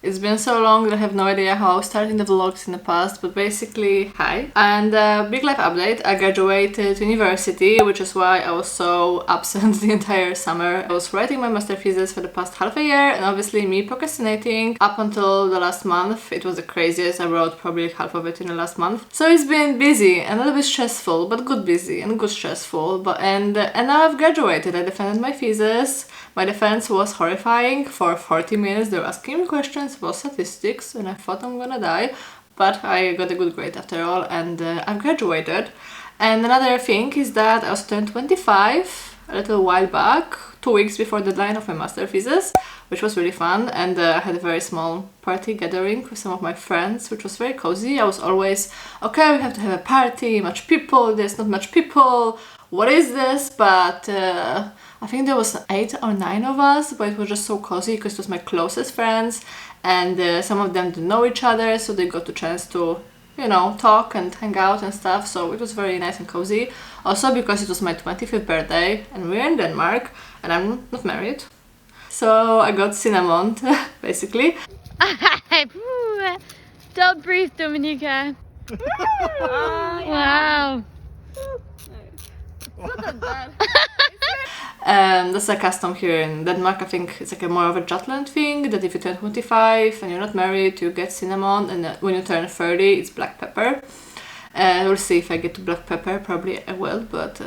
It's been so long that I have no idea how I was starting the vlogs in the past, but basically, hi. And big life update, I graduated university, which is why I was so absent the entire summer. I was writing my master thesis for the past half a year, and obviously me procrastinating up until the last month. It was the craziest. I wrote probably half of it in the last month. So it's been busy and a little bit stressful, but good busy and good stressful. And now I've graduated. I defended my thesis. My defense was horrifying. For 40 minutes they were asking me questions about statistics and I thought I'm gonna die, but I got a good grade after all, and I've graduated. And another thing is that I was turned 25 a little while back, 2 weeks before the deadline of my master thesis, which was really fun, and I had a very small party gathering with some of my friends, which was very cozy. I was always, okay, we have to have a party, much people, there's not much people, what is this? But I think there was 8 or 9 of us, but it was just so cozy because it was my closest friends, and some of them didn't know each other, so they got the chance to, you know, talk and hang out and stuff, so it was very nice and cozy. Also because it was my 25th birthday and we're in Denmark and I'm not married, so I got cinnamon basically. Don't breathe, Dominika. Wow. Not that bad. That's a custom here in Denmark. I think it's like a more of a Jutland thing, that if you turn 25 and you're not married, you get cinnamon, and when you turn 30 it's black pepper. We'll see if I get to black pepper, probably I will, but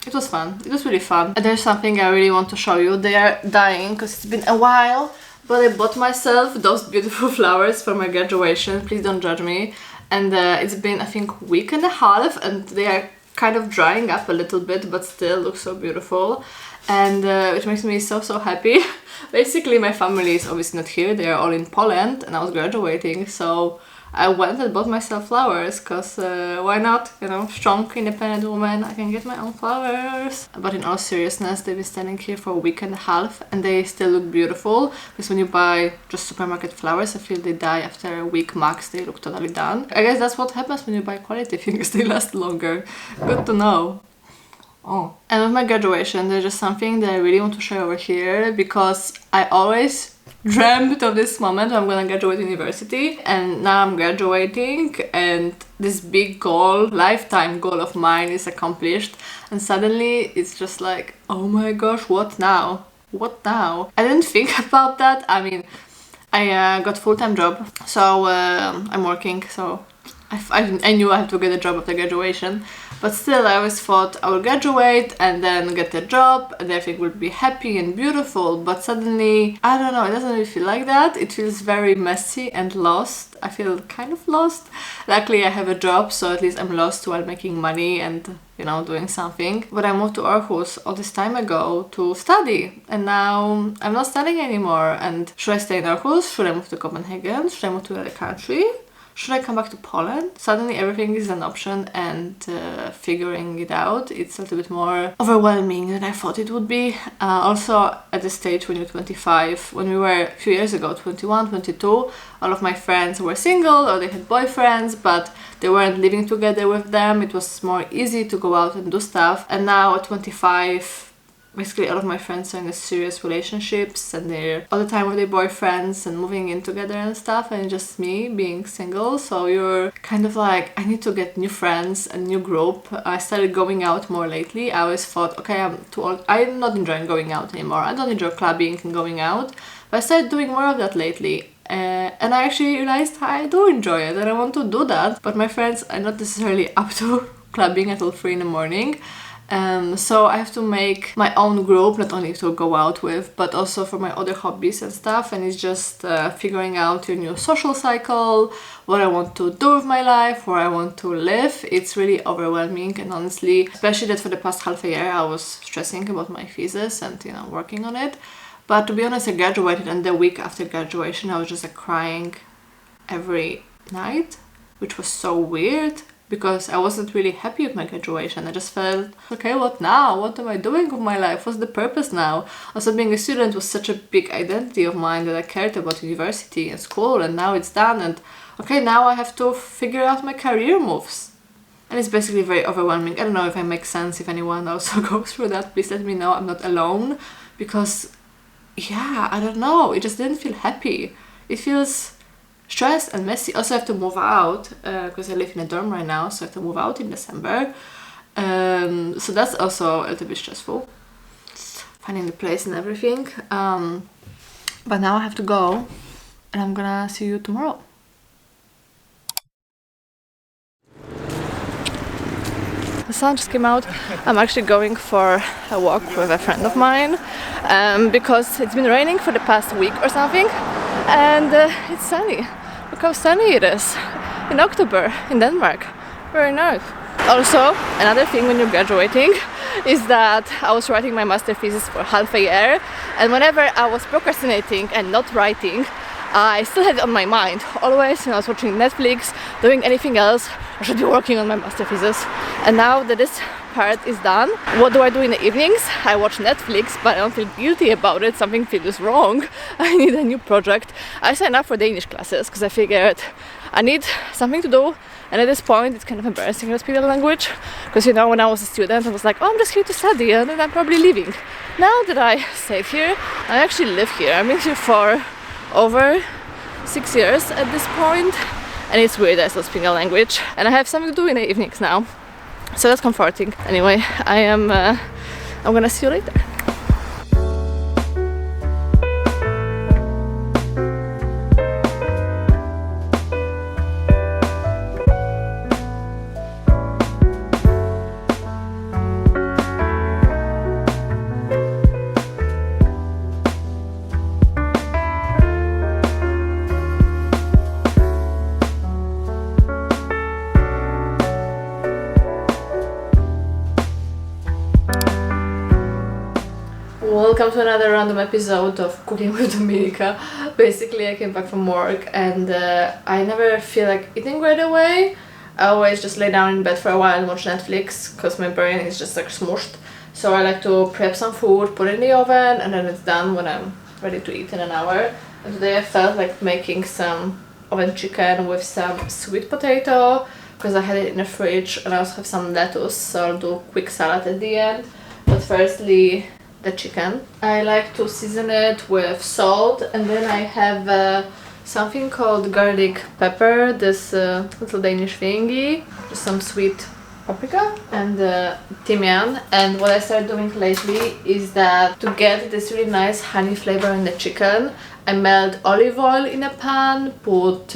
it was fun. It was really fun. And there's something I really want to show you. They are dying because it's been a while, but I bought myself those beautiful flowers for my graduation. Please don't judge me. And it's been, I think, a week and a half, and they are kind of drying up a little bit, but still look so beautiful, and which makes me so happy. Basically my family is obviously not here, they are all in Poland, and I was graduating, so I went and bought myself flowers, because why not, you know, strong independent woman, I can get my own flowers. But in all seriousness, they've been standing here for a week and a half and they still look beautiful, because when you buy just supermarket flowers, I feel they die after a week max, they look totally done. I guess that's what happens when you buy quality things, they last longer. Good to know. Oh. And with my graduation, there's just something that I really want to share over here, because I always dreamt of this moment when I'm gonna graduate university, and now I'm graduating and this big goal, lifetime goal of mine is accomplished, and suddenly it's just like, oh my gosh, what now? What now? I didn't think about that. I mean, I got full-time job, so I'm working, so I knew I had to get a job after graduation, but still I always thought I will graduate and then get a job and everything will be happy and beautiful, but suddenly, I don't know, it doesn't really feel like that. It feels very messy and lost. I feel kind of lost. Luckily I have a job, so at least I'm lost while making money and, you know, doing something. But I moved to Aarhus all this time ago to study, and now I'm not studying anymore. And should I stay in Aarhus? Should I move to Copenhagen? Should I move to another country? Should I come back to Poland? Suddenly everything is an option, and figuring it out, it's a little bit more overwhelming than I thought it would be. Also at the stage when you're 25, when we were a few years ago, 21, 22, all of my friends were single or they had boyfriends, but they weren't living together with them. It was more easy to go out and do stuff. And now at 25, basically all of my friends are in serious relationships and they're all the time with their boyfriends and moving in together and stuff, and just me being single. So you're kind of like, I need to get new friends, a new group. I started going out more lately. I always thought, okay, I'm too old. I'm not enjoying going out anymore. I don't enjoy clubbing and going out, but I started doing more of that lately. And I actually realized I do enjoy it and I want to do that, but my friends are not necessarily up to clubbing until 3 in the morning. So I have to make my own group, not only to go out with, but also for my other hobbies and stuff, and it's just figuring out your new social cycle, what I want to do with my life, where I want to live. It's really overwhelming, and honestly, especially that for the past half a year I was stressing about my thesis and, you know, working on it. But to be honest, I graduated, and the week after graduation I was just like crying every night, which was so weird, because I wasn't really happy with my graduation. I just felt, okay, what now? What am I doing with my life? What's the purpose now? Also, being a student was such a big identity of mine, that I cared about university and school, and now it's done, and okay, now I have to figure out my career moves. And it's basically very overwhelming. I don't know if I make sense. If anyone also goes through that, please let me know. I'm not alone, because yeah, I don't know, it just didn't feel happy. it feels stressed and messy. Also, I have to move out because I live in a dorm right now, so I have to move out in December. So that's also a little bit stressful, finding the place and everything. But now I have to go, and I'm gonna see you tomorrow. The sun just came out. I'm actually going for a walk with a friend of mine because it's been raining for the past week or something, and it's sunny. Look how sunny it is in October in Denmark. Very nice. Also, another thing when you're graduating is that I was writing my master thesis for half a year, and whenever I was procrastinating and not writing, I still had it on my mind. Always when I was watching Netflix, doing anything else, I should be working on my master thesis. And now that this part is done, what do I do in the evenings? I watch Netflix, but I don't feel guilty about it. Something feels wrong. I need a new project. I signed up for Danish classes because I figured I need something to do. And at this point, it's kind of embarrassing to speak the language. Because, you know, when I was a student, I was like, oh, I'm just here to study, and then I'm probably leaving. Now that I stayed here, I actually live here. I've been here for over 6 years at this point, and it's weird that I still speak a language, and I have something to do in the evenings now, so that's comforting. Anyway, I'm gonna see you later. Welcome to another random episode of Cooking with Dominika. Basically, I came back from work and I never feel like eating right away. I always just lay down in bed for a while and watch Netflix because my brain is just like smushed. So I like to prep some food, put it in the oven, and then it's done when I'm ready to eat in an hour. And today I felt like making some oven chicken with some sweet potato because I had it in the fridge, and I also have some lettuce, so I'll do a quick salad at the end. But firstly, the chicken. I like to season it with salt, and then I have something called garlic pepper, this little Danish thingy, just some sweet paprika and thymian. And what I started doing lately is that to get this really nice honey flavor in the chicken, I melt olive oil in a pan, put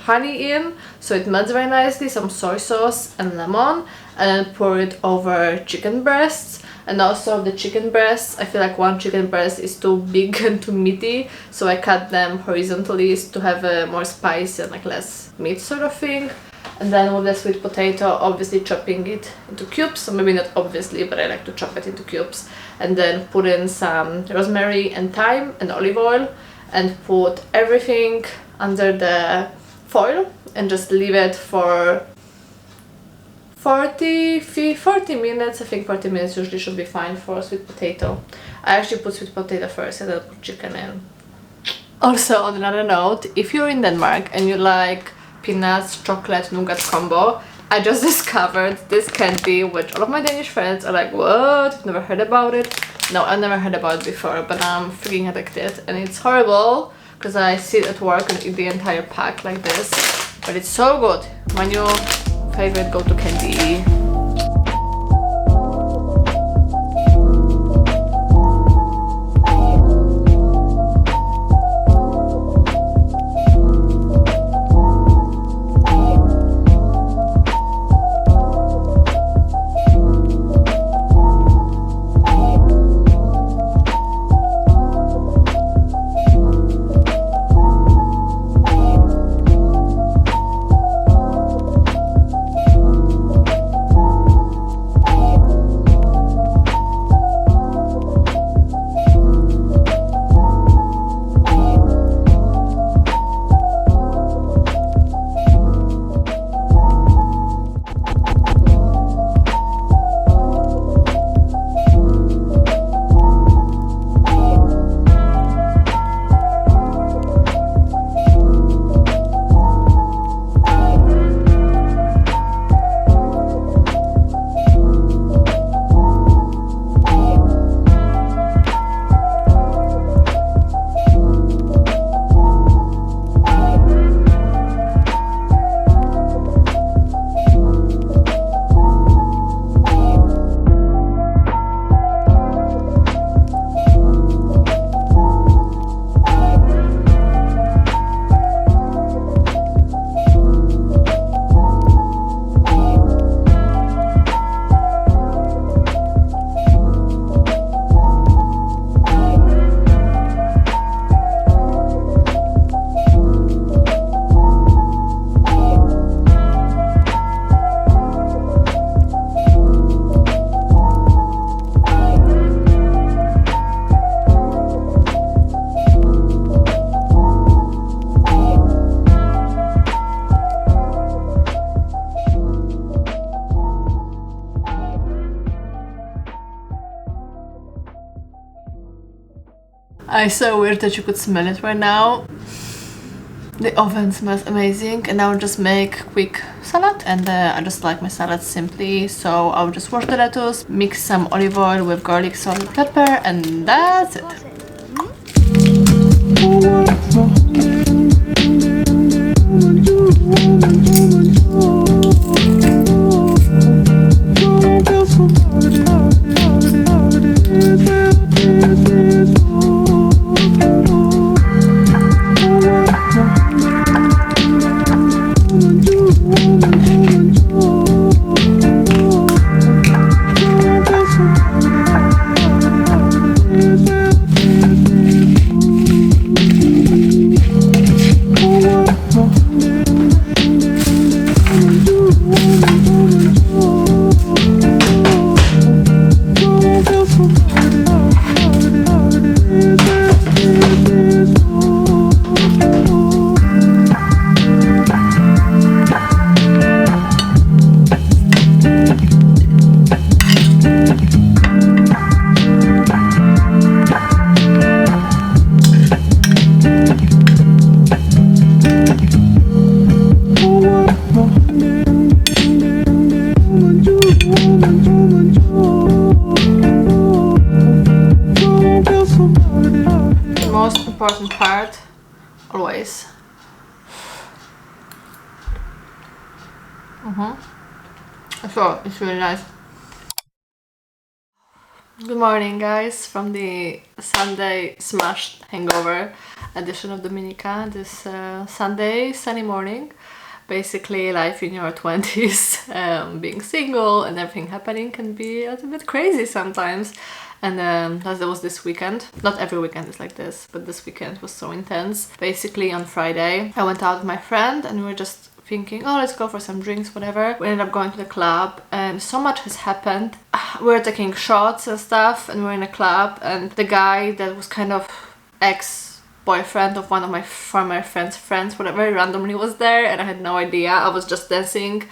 honey in so it melts very nicely, some soy sauce and lemon, and then pour it over chicken breasts. And also the chicken breasts, I feel like one chicken breast is too big and too meaty, so I cut them horizontally to have a more spicy and like less meat sort of thing. And then with the sweet potato, obviously chopping it into cubes, so maybe not obviously, but I like to chop it into cubes. And then put in some rosemary and thyme and olive oil, and put everything under the foil and just leave it for 40 minutes. I think 40 minutes usually should be fine for sweet potato. I actually put sweet potato first and then put chicken in. Also, on another note, if you're in Denmark and you like peanuts, chocolate, nougat combo, I just discovered this candy, which all of my Danish friends are like, what? I've never heard about it. No, I've never heard about it before, but I'm freaking addicted. And it's horrible because I sit at work and eat the entire pack like this. But it's so good. My new favorite go-to candy. I so weird that you could smell it right now. The oven smells amazing, and I will just make quick salad. And I just like my salad simply, so I'll just wash the lettuce, mix some olive oil with garlic, salt, and pepper, and that's it. Important part always. So it's really nice. Good morning, guys, from the Sunday smashed hangover edition of Dominica. This Sunday sunny morning. Basically, life in your 20s, being single and everything happening can be a little bit crazy sometimes. And as there was this weekend, not every weekend is like this, but this weekend was so intense. Basically, on Friday, I went out with my friend and we were just thinking, oh, let's go for some drinks, whatever. We ended up going to the club and so much has happened. We were taking shots and stuff and we were in a club, and the guy that was kind of ex-boyfriend of one of my former friends, whatever, randomly was there, and I had no idea. I was just dancing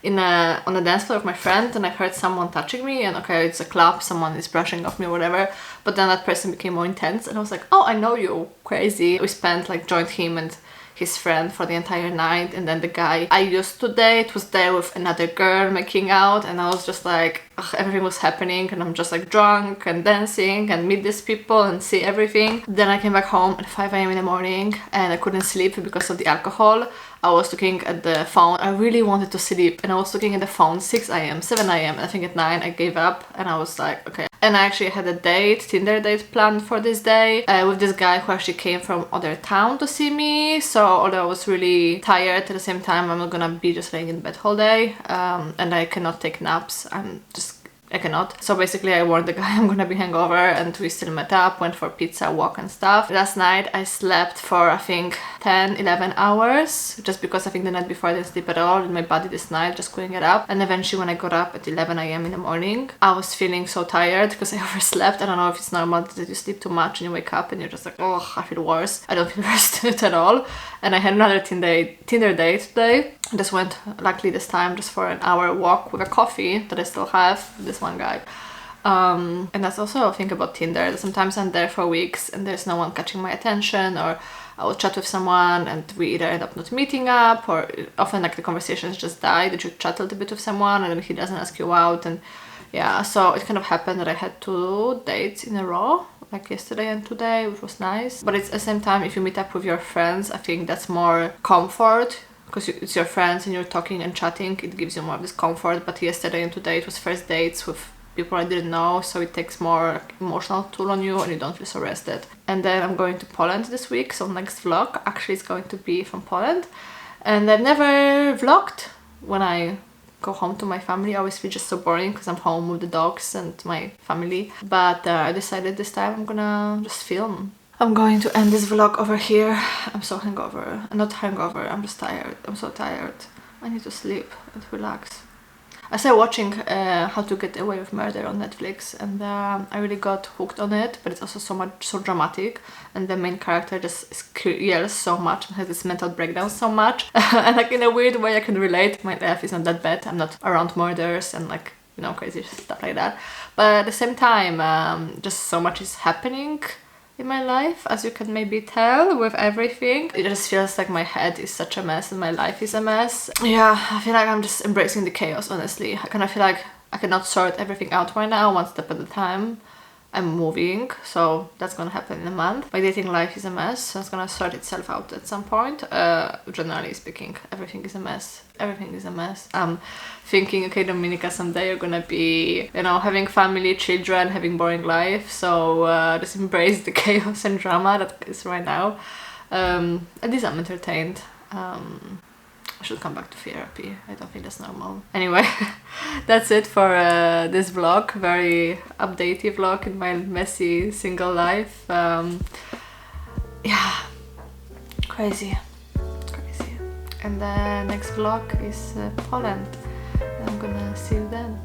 on the dance floor with my friend, and I heard someone touching me, and okay, it's a club, someone is brushing off me or whatever, but then that person became more intense and I was like, oh, I know you, crazy. We spent like joined him and his friend for the entire night, and then the guy I used to date was there with another girl making out, and I was just like, ugh, everything was happening and I'm just like drunk and dancing and meet these people and see everything. Then I came back home at 5 a.m. in the morning and I couldn't sleep because of the alcohol. I was looking at the phone. I really wanted to sleep and I was looking at the phone 6 a.m, 7 a.m, and I think at 9 I gave up and I was like, okay. And I actually had a date, Tinder date planned for this day with this guy who actually came from other town to see me. So although I was really tired, at the same time I'm not gonna be just laying in bed all day, and I cannot take naps. I cannot. So basically I warned the guy I'm gonna be hungover, and we still met up, went for pizza, walk and stuff. Last night I slept for I think 10-11 hours, just because I think the night before I didn't sleep at all, and my body this night just couldn't get up. And eventually when I got up at 11 a.m. in the morning, I was feeling so tired because I overslept. I don't know if it's normal that you sleep too much and you wake up and you're just like, oh, I feel worse. I don't feel rested at all. And I had another Tinder date today. I just went, luckily this time, just for an hour walk with a coffee that I still have, this one guy. And that's also a thing about Tinder. Sometimes I'm there for weeks and there's no one catching my attention, or I will chat with someone and we either end up not meeting up, or often like the conversations just die, that you chat a little bit with someone and then he doesn't ask you out. And yeah, so it kind of happened that I had 2 dates in a row, like yesterday and today, which was nice. But it's at the same time, if you meet up with your friends, I think that's more comfort, because it's your friends and you're talking and chatting, it gives you more of this comfort. But yesterday and today it was first dates with people I didn't know, so it takes more emotional toll on you and you don't feel so rested. And then I'm going to Poland this week, so next vlog actually is going to be from Poland. And I've never vlogged when I go home to my family. I always feel just so boring because I'm home with the dogs and my family. But I decided this time I'm gonna just film. I'm going to end this vlog over here. I'm so hungover. I'm not hungover, I'm just tired. I'm so tired. I need to sleep and relax. I started watching How to Get Away with Murder on Netflix, and I really got hooked on it, but it's also so dramatic, and the main character just yells so much and has this mental breakdown so much. And like in a weird way I can relate. My life is not that bad. I'm not around murders and like, crazy stuff like that. But at the same time, just so much is happening in my life, as you can maybe tell with everything. It just feels like my head is such a mess and my life is a mess. Yeah, I feel like I'm just embracing the chaos, honestly. I kind of feel like I cannot sort everything out right now, one step at a time. I'm moving, so that's gonna happen in a month. My dating life is a mess, so it's gonna sort itself out at some point. Generally speaking, everything is a mess. Everything is a mess. I'm thinking, okay, Dominica, someday you're gonna be, you know, having family, children, having boring life, so just embrace the chaos and drama that is right now. At least I'm entertained. I should come back to therapy. I don't think that's normal. Anyway, that's it for this vlog. Very updatey vlog in my messy single life. Yeah, crazy. And the next vlog is Poland. I'm gonna see you then.